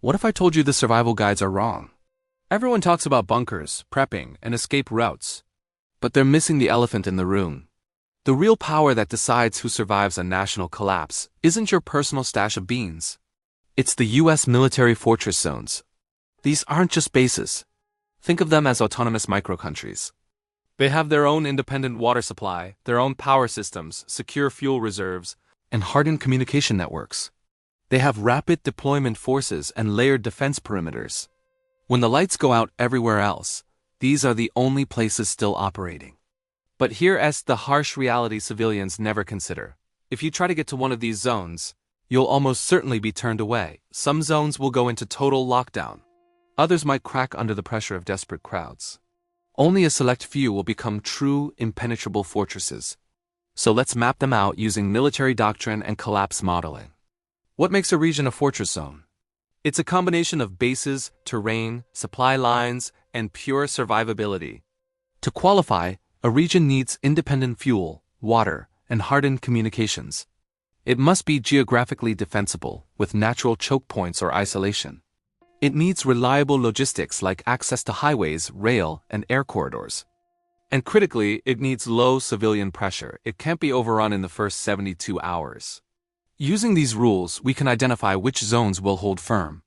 What if I told you the survival guides are wrong? Everyone talks about bunkers, prepping, and escape routes. But they're missing the elephant in the room. The real power that decides who survives a national collapse isn't your personal stash of beans. It's the U.S. military fortress zones. These aren't just bases. Think of them as autonomous micro-countries. They have their own independent water supply, their own power systems, secure fuel reserves, and hardened communication networks. They have rapid deployment forces and layered defense perimeters. When the lights go out everywhere else, these are the only places still operating. But here's the harsh reality civilians never consider. If you try to get to one of these zones, you'll almost certainly be turned away. Some zones will go into total lockdown. Others might crack under the pressure of desperate crowds. Only a select few will become true, impenetrable fortresses. So let's map them out using military doctrine and collapse modeling. What makes a region a fortress zone? It's a combination of bases, terrain, supply lines, and pure survivability. To qualify, a region needs independent fuel, water, and hardened communications. It must be geographically defensible, with natural choke points or isolation. It needs reliable logistics like access to highways, rail, and air corridors. And critically, it needs low civilian pressure. It can't be overrun in the first 72 hours. Using these rules, we can identify which zones will hold firm.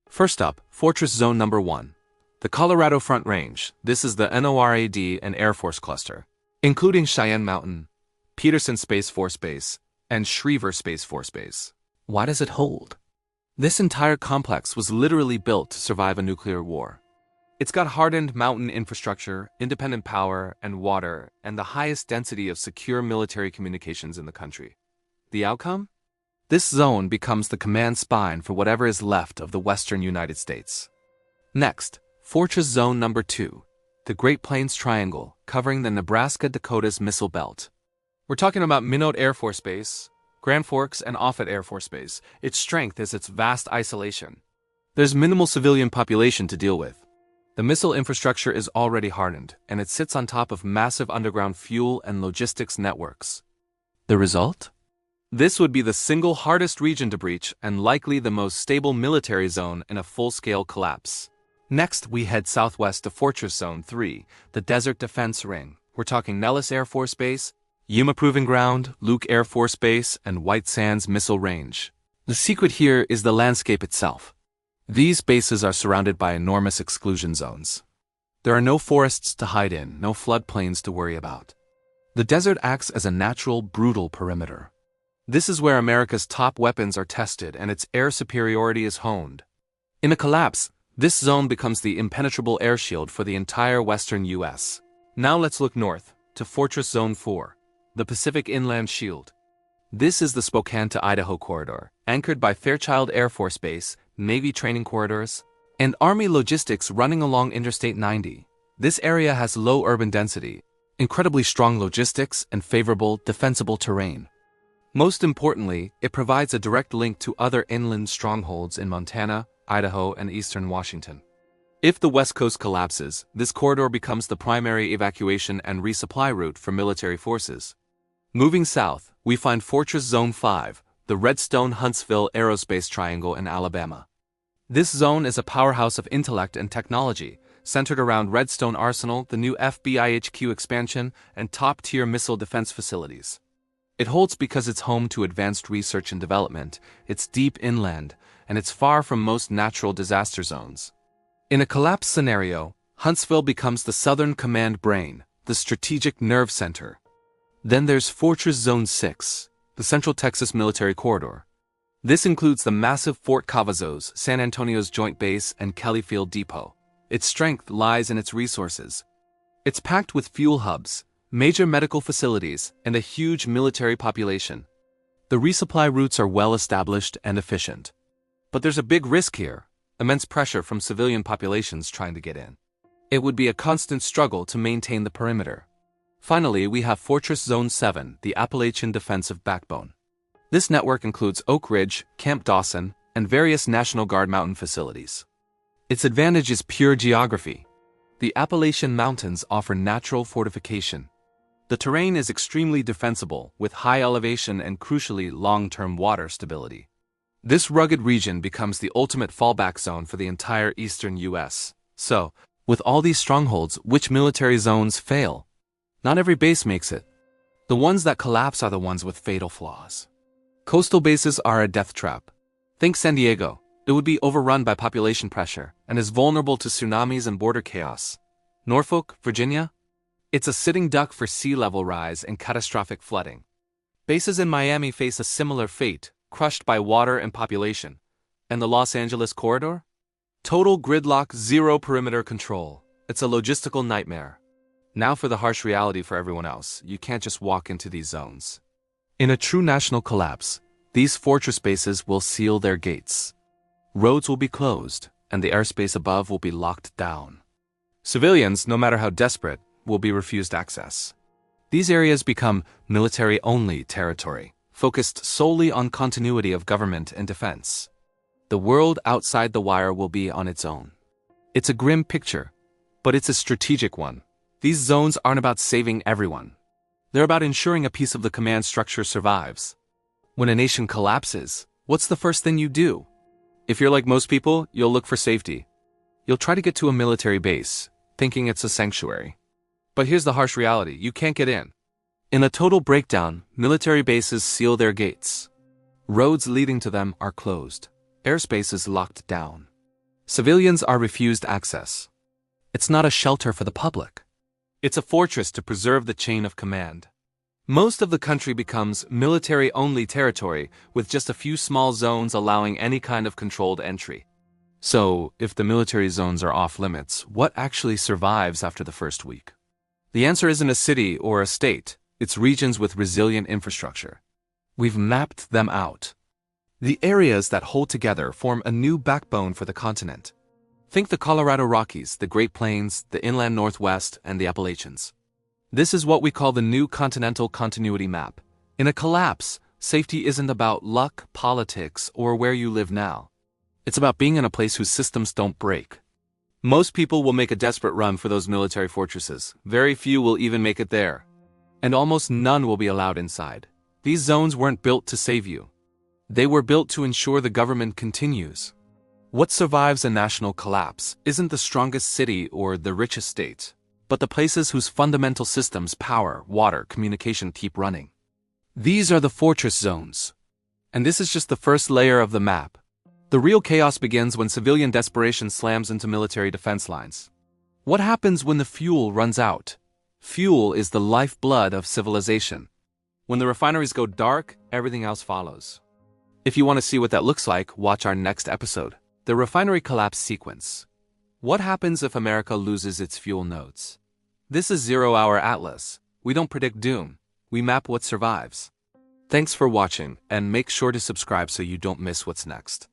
First up, Fortress Zone Number 1. The Colorado Front Range. This is the NORAD and Air Force Cluster, including Cheyenne Mountain, Peterson Space Force Base, and Schriever Space Force Base. Why does it hold? This entire complex was literally built to survive a nuclear war. It's got hardened mountain infrastructure, independent power and water, and the highest density of secure military communications in the country. The outcome? This zone becomes the command spine for whatever is left of the western United States. Next, Fortress Zone Number 2, the Great Plains Triangle, covering the Nebraska-Dakotas Missile Belt. We're talking about Minot Air Force Base, Grand Forks, and Offutt Air Force Base. Its strength is its vast isolation. There's minimal civilian population to deal with. The missile infrastructure is already hardened, and it sits on top of massive underground fuel and logistics networks. The result? This would be the single hardest region to breach and likely the most stable military zone in a full-scale collapse. Next, we head southwest to Fortress Zone 3, the Desert Defense Ring. We're talking Nellis Air Force Base, Yuma Proving Ground, Luke Air Force Base, and White Sands Missile Range. The secret here is the landscape itself. These bases are surrounded by enormous exclusion zones. There are no forests to hide in, no floodplains to worry about. The desert acts as a natural, brutal perimeter. This is where America's top weapons are tested and its air superiority is honed. In a collapse, this zone becomes the impenetrable air shield for the entire western U.S. Now let's look north, to Fortress Zone 4, the Pacific Inland Shield. This is the Spokane to Idaho corridor, anchored by Fairchild Air Force Base, Navy training corridors, and Army logistics running along Interstate 90. This area has low urban density, incredibly strong logistics, and favorable, defensible terrain. Most importantly, it provides a direct link to other inland strongholds in Montana, Idaho, and eastern Washington. If the West Coast collapses, this corridor becomes the primary evacuation and resupply route for military forces. Moving south, we find Fortress Zone 5, the Redstone-Huntsville Aerospace Triangle in Alabama. This zone is a powerhouse of intellect and technology, centered around Redstone Arsenal, the new FBI HQ expansion, and top-tier missile defense facilities. It holds because it's home to advanced research and development, it's deep inland, and it's far from most natural disaster zones. In a collapse scenario, Huntsville becomes the Southern Command brain, the strategic nerve center. Then there's Fortress Zone 6, the Central Texas Military Corridor. This includes the massive Fort Cavazos, San Antonio's Joint Base, and Kelly Field Depot. Its strength lies in its resources. It's packed with fuel hubs, major medical facilities, and a huge military population. The resupply routes are well established and efficient. But there's a big risk here, immense pressure from civilian populations trying to get in. It would be a constant struggle to maintain the perimeter. Finally, we have Fortress Zone 7, the Appalachian Defensive Backbone. This network includes Oak Ridge, Camp Dawson, and various National Guard mountain facilities. Its advantage is pure geography. The Appalachian Mountains offer natural fortification. The terrain is extremely defensible, with high elevation and crucially long-term water stability. This rugged region becomes the ultimate fallback zone for the entire eastern US. So, with all these strongholds, which military zones fail? Not every base makes it. The ones that collapse are the ones with fatal flaws. Coastal bases are a death trap. Think San Diego. It would be overrun by population pressure and is vulnerable to tsunamis and border chaos. Norfolk, Virginia? It's a sitting duck for sea level rise and catastrophic flooding. Bases in Miami face a similar fate, crushed by water and population. And the Los Angeles corridor? Total gridlock, zero perimeter control. It's a logistical nightmare. Now for the harsh reality for everyone else. You can't just walk into these zones. In a true national collapse, these fortress bases will seal their gates. Roads will be closed, and the airspace above will be locked down. Civilians, no matter how desperate, will be refused access. These areas become military-only territory, focused solely on continuity of government and defense. The world outside the wire will be on its own. It's a grim picture, but it's a strategic one. These zones aren't about saving everyone. They're about ensuring a piece of the command structure survives. When a nation collapses, what's the first thing you do? If you're like most people, you'll look for safety. You'll try to get to a military base, thinking it's a sanctuary. But here's the harsh reality: you can't get in. In a total breakdown, military bases seal their gates. Roads leading to them are closed. Airspace is locked down. Civilians are refused access. It's not a shelter for the public. It's a fortress to preserve the chain of command. Most of the country becomes military-only territory, with just a few small zones allowing any kind of controlled entry. So, if the military zones are off-limits, what actually survives after the first week? The answer isn't a city or a state, it's regions with resilient infrastructure. We've mapped them out. The areas that hold together form a new backbone for the continent. Think the Colorado Rockies, the Great Plains, the inland Northwest, and the Appalachians. This is what we call the new continental continuity map. In a collapse, safety isn't about luck, politics, or where you live now. It's about being in a place whose systems don't break. Most people will make a desperate run for those military fortresses. Very few will even make it there. And almost none will be allowed inside. These zones weren't built to save you. They were built to ensure the government continues. What survives a national collapse isn't the strongest city or the richest state, but the places whose fundamental systems, power, water, communication keep running. These are the fortress zones. And this is just the first layer of the map. The real chaos begins when civilian desperation slams into military defense lines. What happens when the fuel runs out? Fuel is the lifeblood of civilization. When the refineries go dark, everything else follows. If you want to see what that looks like, watch our next episode. The refinery collapse sequence. What happens if America loses its fuel nodes? This is 0 Hour Atlas. We don't predict doom. We map what survives. Thanks for watching, and make sure to subscribe so you don't miss what's next.